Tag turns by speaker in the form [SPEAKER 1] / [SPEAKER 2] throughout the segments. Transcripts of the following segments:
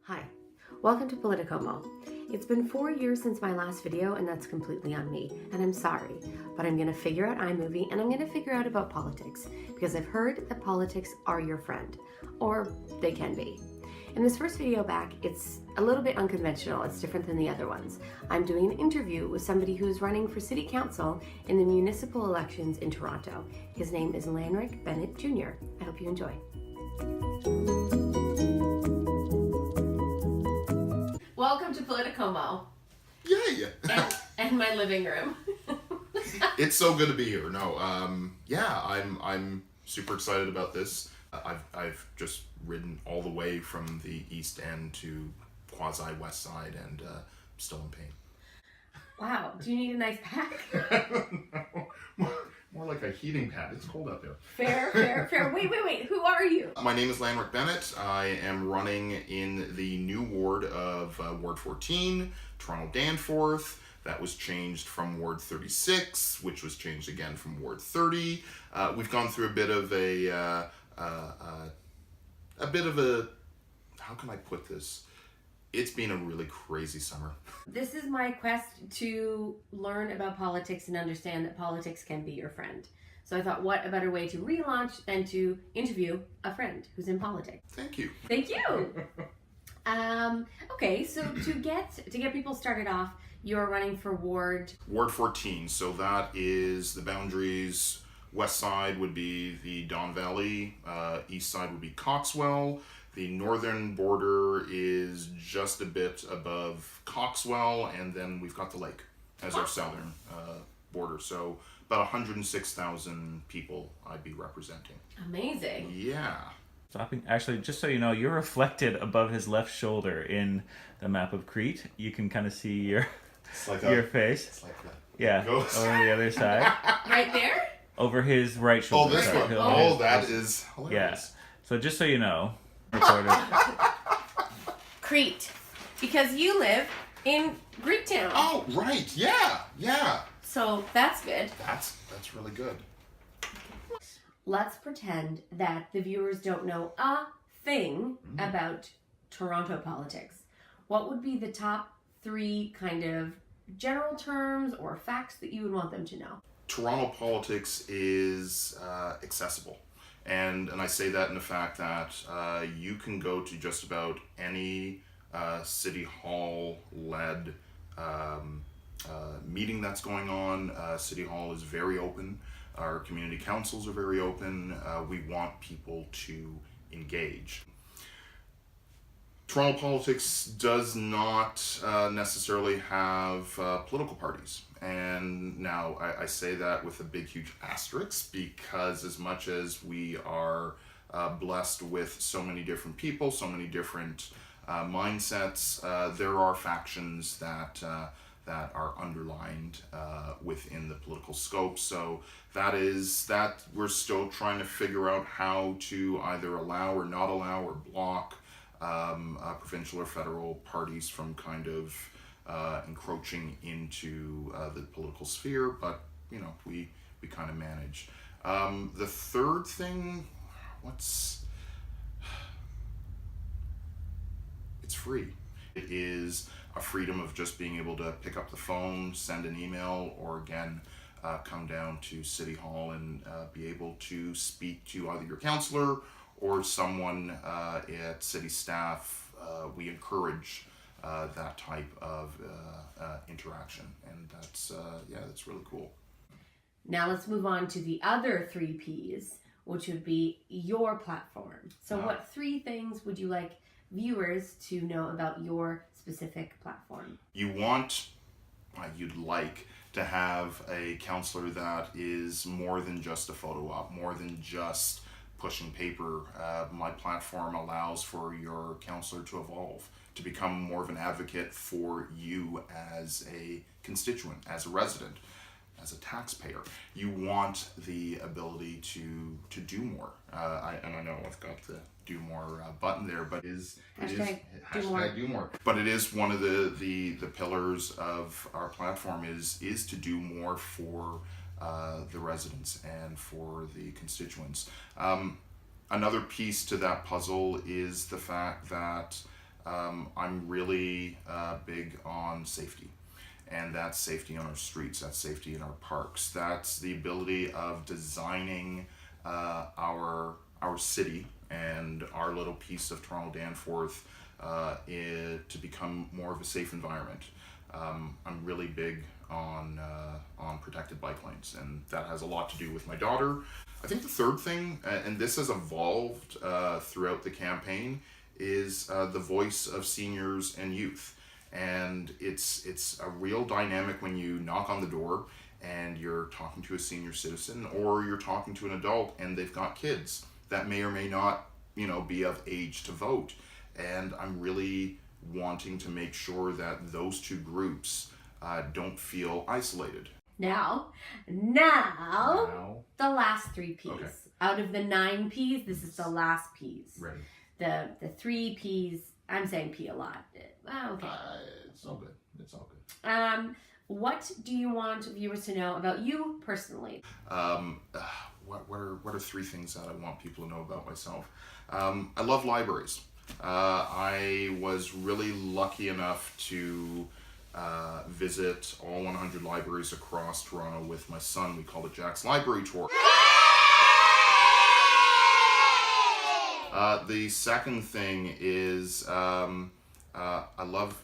[SPEAKER 1] Hi, welcome to PolitiComeau. It's been 4 years since my last video, and that's completely on me, and I'm sorry, but I'm gonna figure out iMovie and I'm gonna figure out about politics, because I've heard that politics are your friend, or they can be. In this first video back, it's a little bit unconventional. It's different than the other ones. I'm doing an interview with somebody who's running for city council in the municipal elections in Toronto. His name is Lanrick Bennett Jr. I hope you enjoy. Welcome to PolitiComeau.
[SPEAKER 2] Yay!
[SPEAKER 1] and my living room.
[SPEAKER 2] It's so good to be here. No, yeah, I'm super excited about this. I've just ridden all the way from the East End to quasi West Side, and still in pain.
[SPEAKER 1] Wow, do you need a nice pack?
[SPEAKER 2] No, more like a heating pad. It's cold out there.
[SPEAKER 1] Fair. Wait. Who are you?
[SPEAKER 2] My name is Lanrick Bennett. I am running in the new ward of Ward 14, Toronto Danforth. That was changed from Ward 36, which was changed again from Ward 30. We've gone through a bit of a how can I put this? It's been a really crazy summer.
[SPEAKER 1] This is my quest to learn about politics and understand that politics can be your friend. So I thought, what a better way to relaunch than to interview a friend who's in politics.
[SPEAKER 2] Thank you.
[SPEAKER 1] Thank you. Okay, so to get people started off, you're running for Ward
[SPEAKER 2] 14. So that is the boundaries. West side would be the Don Valley. East side would be Coxwell. The northern border is just a bit above Coxwell, and then we've got the lake as our southern border. So about 106,000 people I'd be representing.
[SPEAKER 1] Amazing.
[SPEAKER 2] Yeah.
[SPEAKER 3] Stopping. Actually, just so you know, you're reflected above his left shoulder in the map of Crete. You can kind of see your face.
[SPEAKER 2] It's like that.
[SPEAKER 3] Yeah.
[SPEAKER 2] Goes.
[SPEAKER 3] Over the other side.
[SPEAKER 1] Right there?
[SPEAKER 3] Over his right shoulder.
[SPEAKER 2] Oh, this one. Oh, that is hilarious.
[SPEAKER 3] Yeah. So just so you know, recorded.
[SPEAKER 1] Crete. Because you live in Greektown.
[SPEAKER 2] Oh, right. Yeah.
[SPEAKER 1] So that's good.
[SPEAKER 2] That's really good.
[SPEAKER 1] Let's pretend that the viewers don't know a thing about Toronto politics. What would be the top 3 kind of general terms or facts that you would want them to know?
[SPEAKER 2] Toronto politics is accessible. And I say that in the fact that you can go to just about any city hall-led meeting that's going on. City Hall is very open. Our community councils are very open. We want people to engage. Toronto politics does not necessarily have political parties. And now I say that with a big, huge asterisk, because as much as we are blessed with so many different people, so many different mindsets, there are factions that are underlined within the political scope. So that we're still trying to figure out how to either allow or not allow or block provincial or federal parties from kind of encroaching into the political sphere, but you know, we kind of manage. The third thing, it's free. It is a freedom of just being able to pick up the phone, send an email, or again, come down to City Hall and be able to speak to either your councillor or someone at city staff. We encourage that type of interaction, and that's really cool.
[SPEAKER 1] Now let's move on to the other 3 Ps, which would be your platform. So what 3 things would you like viewers to know about your specific platform?
[SPEAKER 2] You'd like to have a councillor that is more than just a photo op, more than just pushing paper. My platform allows for your councillor to evolve, to become more of an advocate for you as a constituent, as a resident, as a taxpayer. You want the ability to do more. I know I've got the do more button there, but hashtag do more. But it is one of the pillars of our platform is to do more for the residents and for the constituents. Another piece to that puzzle is the fact that I'm really big on safety. And that's safety on our streets, that's safety in our parks, that's the ability of designing our city and our little piece of Toronto Danforth to become more of a safe environment. I'm really big on protected bike lanes, and that has a lot to do with my daughter. I think the third thing, and this has evolved throughout the campaign, is the voice of seniors and youth. And it's a real dynamic when you knock on the door and you're talking to a senior citizen, or you're talking to an adult and they've got kids that may or may not, be of age to vote. And I'm really wanting to make sure that those two groups don't feel isolated.
[SPEAKER 1] Now, the last 3 P's. Okay. Out of the 9 P's, this is the last P's.
[SPEAKER 2] Ready.
[SPEAKER 1] The 3 P's, I'm saying P a lot. Okay.
[SPEAKER 2] It's all good. It's all good.
[SPEAKER 1] What do you want viewers to know about you personally?
[SPEAKER 2] What are 3 things that I want people to know about myself? I love libraries. I was really lucky enough to visit all 100 libraries across Toronto with my son. We called it Jack's Library Tour. The second thing is I love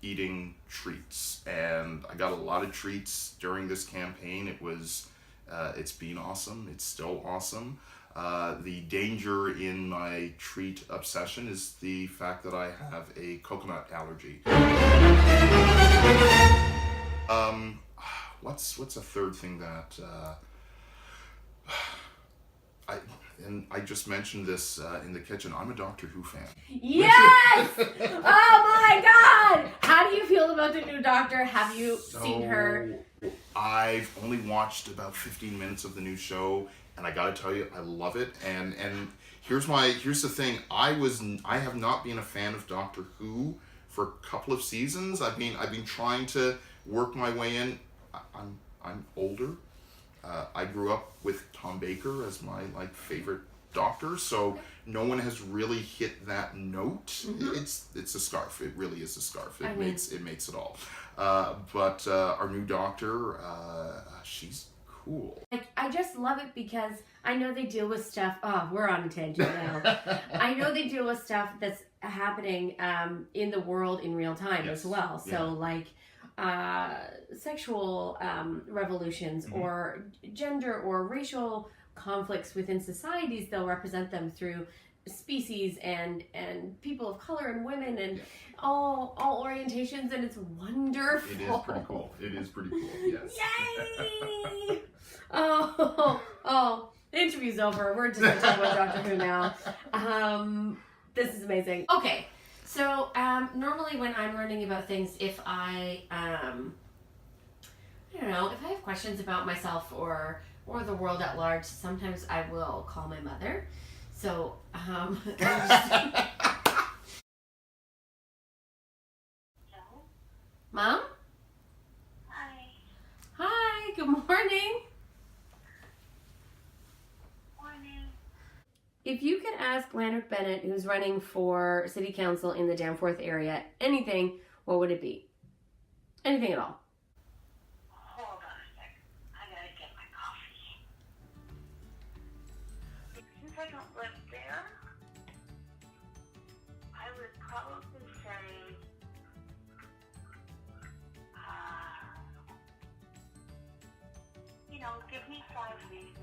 [SPEAKER 2] eating treats, and I got a lot of treats during this campaign. It's been awesome. It's still awesome. The danger in my treat obsession is the fact that I have a coconut allergy. What's a third thing that I just mentioned this in the kitchen. I'm a Doctor Who fan.
[SPEAKER 1] Yes! Oh my God! How do you feel about the new Doctor? Have you seen her?
[SPEAKER 2] I've only watched about 15 minutes of the new show, and I gotta tell you, I love it. And here's the thing. I have not been a fan of Doctor Who for a couple of seasons. I've been trying to work my way in. I'm older. I grew up with Tom Baker as my favorite Doctor, so no one has really hit that note. Mm-hmm. It's a scarf. It really is a scarf. It makes it all. But our new Doctor, she's cool.
[SPEAKER 1] I just love it because I know they deal with stuff. Oh, we're on a tangent now. I know they deal with stuff that's happening in the world in real time as well. So sexual revolutions, mm-hmm. or gender or racial conflicts within societies, they'll represent them through species and people of color and women and all orientations, and it's wonderful.
[SPEAKER 2] It is pretty cool. Yes.
[SPEAKER 1] Yay! Oh, the interview's over. We're just gonna talk about Doctor Who now. This is amazing. Okay. So, normally when I'm learning about things, if I don't know, if I have questions about myself or the world at large, sometimes I will call my mother. So, Mom? Hi, good morning. If you could ask Lanrick Bennett, who's running for City Council in the Danforth area, anything, what would it be? Anything at all.
[SPEAKER 4] Hold on a sec. I gotta get my coffee. Since I don't live there, I would probably say, give me 5 reasons.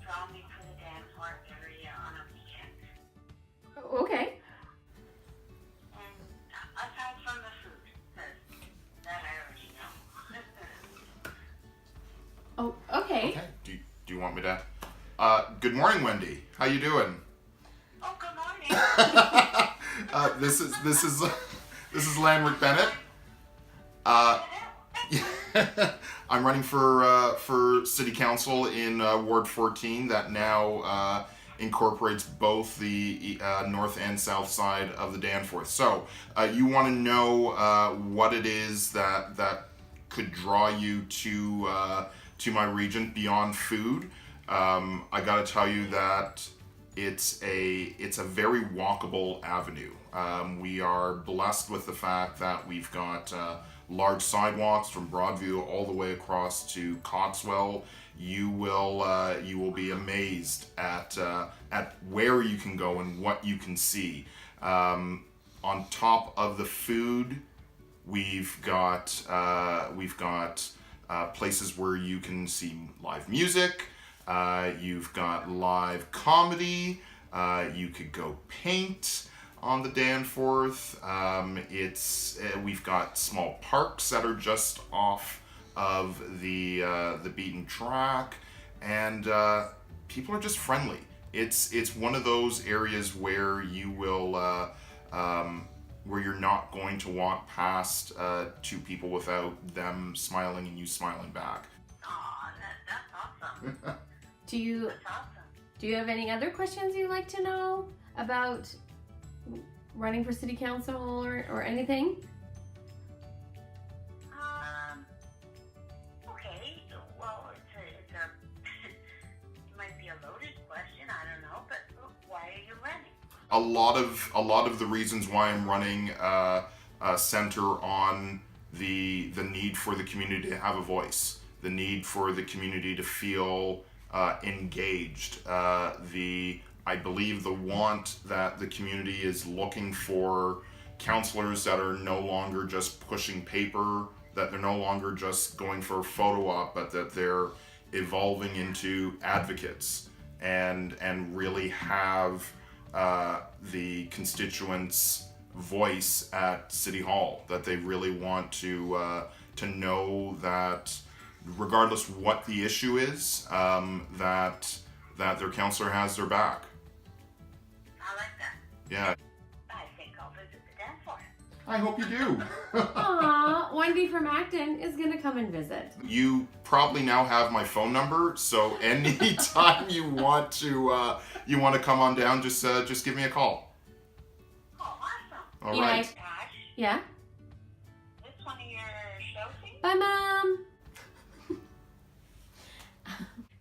[SPEAKER 4] Draw me for the Danforth area on a weekend.
[SPEAKER 1] Okay.
[SPEAKER 4] And aside from the food, that I already know.
[SPEAKER 1] Oh, okay.
[SPEAKER 2] Okay. Do you want me to? Good morning, Wendy. How you doing?
[SPEAKER 4] Oh, good morning.
[SPEAKER 2] This is Lanrick Bennett. I'm running for City Council in Ward 14 that now incorporates both the north and south side of the Danforth. So you want to know what it is that could draw you to my region beyond food. I got to tell you that it's a very walkable avenue. We are blessed with the fact that we've got large sidewalks from Broadview all the way across to Coxwell. You will be amazed at where you can go and what you can see. On top of the food, we've got places where you can see live music. You've got live comedy. You could go paint on the Danforth. We've got small parks that are just off of the beaten track, and people are just friendly. It's one of those areas where you will where you're not going to walk past two people without them smiling and you smiling back.
[SPEAKER 4] Aw, that's awesome.
[SPEAKER 1] Do you
[SPEAKER 4] That's awesome.
[SPEAKER 1] do you have any other questions you'd like to know about running for city council or anything?
[SPEAKER 4] Okay. Well, it's a it might be a loaded question. I don't know, but why are you running?
[SPEAKER 2] A lot of the reasons why I'm running center on the need for the community to have a voice, the need for the community to feel engaged, I believe the want that the community is looking for counselors that are no longer just pushing paper, that they're no longer just going for a photo op, but that they're evolving into advocates and really have the constituents' voice at City Hall, that they really want to know that regardless what the issue is, that their counselor has their back.
[SPEAKER 4] I like that.
[SPEAKER 2] Yeah,
[SPEAKER 4] I think I'll visit the Danforth.
[SPEAKER 2] I hope you do.
[SPEAKER 1] Aw, Wendy from Acton is gonna come and visit.
[SPEAKER 2] You probably now have my phone number, so anytime you want to come on down, just give me a call.
[SPEAKER 4] Oh, awesome.
[SPEAKER 2] All
[SPEAKER 1] Yeah,
[SPEAKER 2] right.
[SPEAKER 4] Gosh,
[SPEAKER 1] Yeah?
[SPEAKER 4] this one of your show things?
[SPEAKER 1] Bye, Mom!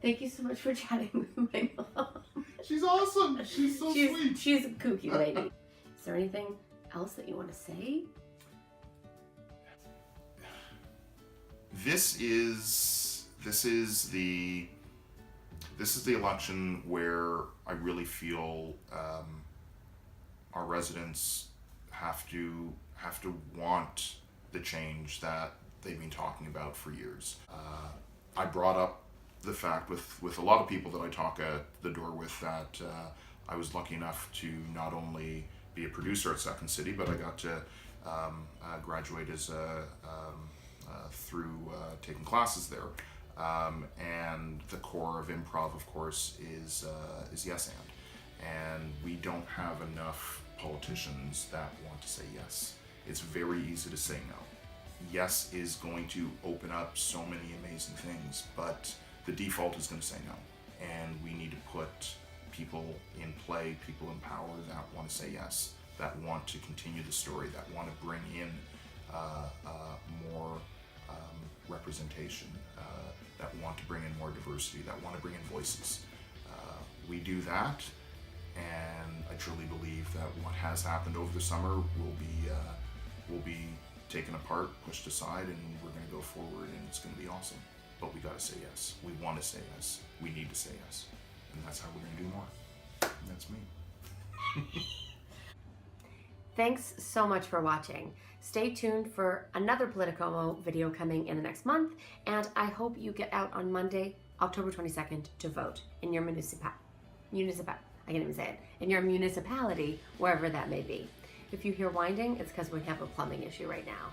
[SPEAKER 1] Thank you so much for chatting with my mom.
[SPEAKER 2] She's awesome. She's so sweet.
[SPEAKER 1] She's a kooky lady. Is there anything else that you want to say?
[SPEAKER 2] This is the election where I really feel our residents have to want the change that they've been talking about for years. I brought up the fact with a lot of people that I talk at the door with that I was lucky enough to not only be a producer at Second City, but I got to graduate as through taking classes there. And the core of improv, of course, is yes and we don't have enough politicians that want to say yes. It's very easy to say no. Yes is going to open up so many amazing things, but the default is going to say no. And we need to put people in play, people in power that want to say yes, that want to continue the story, that want to bring in more representation, that want to bring in more diversity, that want to bring in voices. We do that, and I truly believe that what has happened over the summer will be taken apart, pushed aside, and we're going to go forward, and it's going to be awesome. But we got to say yes. We want to say yes. We need to say yes, and that's how we're going to do more. And that's me.
[SPEAKER 1] Thanks so much for watching. Stay tuned for another PolitiComeau video coming in the next month, and I hope you get out on Monday, October 22nd, to vote in your I can't even say it, in your municipality, wherever that may be. If you hear winding, it's because we have a plumbing issue right now.